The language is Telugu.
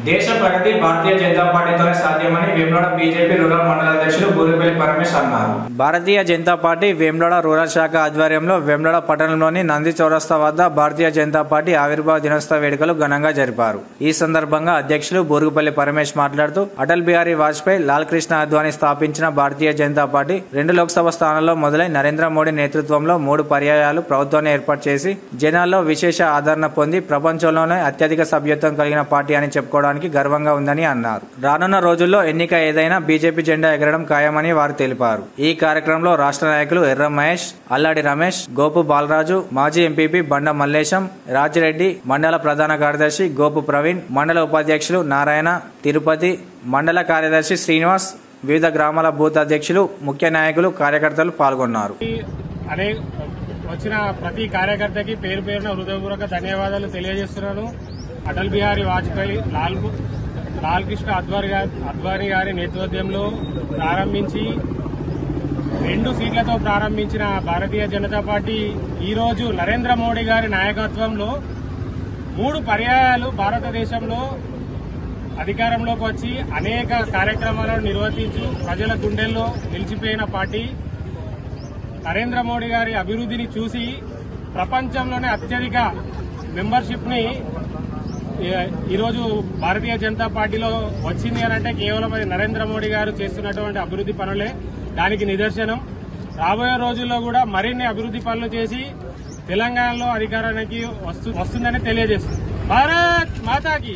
దేశ ప్రగతి భారతీయ జనతా పార్టీతోనే సాధ్యమని వేములవాడ బీజేపీ రూరల్ మండల అధ్యక్షులు బూరిపల్లి పరమేశ్ అన్నారు. భారతీయ జనతా పార్టీ వేములవాడ రూరల్ శాఖ ఆధ్వర్యంలో వేములవాడ పట్టణంలోని నంది చౌరస్తా వద్ద భారతీయ జనతా పార్టీ ఆవిర్భావ దినోత్సవ వేడుకలు ఘనంగా జరిపారు. ఈ సందర్భంగా అధ్యక్షులు బూరుగుపల్లి పరమేశ్ మాట్లాడుతూ అటల్ బిహారీ వాజ్పేయి, లాల్ కృష్ణ అద్వానీ స్థాపించిన భారతీయ జనతా పార్టీ 2 లోక్సభ స్థానాల్లో మొదలై నరేంద్ర మోడీ నేతృత్వంలో 3 పర్యాయాలు ప్రభుత్వాన్ని ఏర్పాటు చేసి జనాల్లో విశేష ఆదరణ పొంది ప్రపంచంలోనే అత్యధిక సభ్యత్వం కలిగిన పార్టీ అని చెప్పుకోవడానికి గర్వంగా ఉందని అన్నారు. రానున్న రోజుల్లో ఎన్నిక ఏదైనా బీజేపీ జెండా ఎగరడం ఖాయమని వారు తెలిపారు. ఈ కార్యక్రమంలో రాష్ట్ర నాయకులు ఎర్ర మహేష్, అల్లాడి రమేష్, గోపు బాలరాజు, మాజీ ఎంపీపీ బండ మల్లేశం, రాజిరెడ్డి, మండల ప్రధాన కార్యదర్శి గోపు ప్రవీణ్, మండల ఉపాధ్యక్షులు నారాయణ, తిరుపతి, మండల కార్యదర్శి శ్రీనివాస్, వివిధ గ్రామాల బూత్ అధ్యక్షులు, ముఖ్య నాయకులు, కార్యకర్తలు పాల్గొన్నారు. వచ్చిన ప్రతి కార్యకర్తకి పేరు పేరున హృదయపూర్వక ధన్యవాదాలు తెలియజేస్తున్నాను. అటల్ బిహారీ వాజ్పేయి, లాల్ కృష్ణ అద్వానీ గారి నేతృత్వంలో ప్రారంభించి 2 సీట్లతో ప్రారంభించిన భారతీయ జనతా పార్టీ ఈరోజు నరేంద్ర మోడీ గారి నాయకత్వంలో 3 పర్యాయాలు భారతదేశంలో అధికారంలోకి వచ్చి అనేక కార్యక్రమాలను నిర్వర్తించి ప్రజల గుండెల్లో నిలిచిపోయిన పార్టీ. నరేంద్ర మోడీ గారి అభివృద్ధిని చూసి ప్రపంచంలోనే అత్యధిక మెంబర్షిప్ ని ఈరోజు భారతీయ జనతా పార్టీలో వచ్చింది అని అంటే కేవలం అది నరేంద్ర మోడీ గారు చేస్తున్నటువంటి అభివృద్ధి పనులే దానికి నిదర్శనం. రాబోయే రోజుల్లో కూడా మరిన్ని అభివృద్ధి పనులు చేసి తెలంగాణలో అధికారానికి వస్తుందని తెలియజేస్తుంది. భారత్ మాతాకి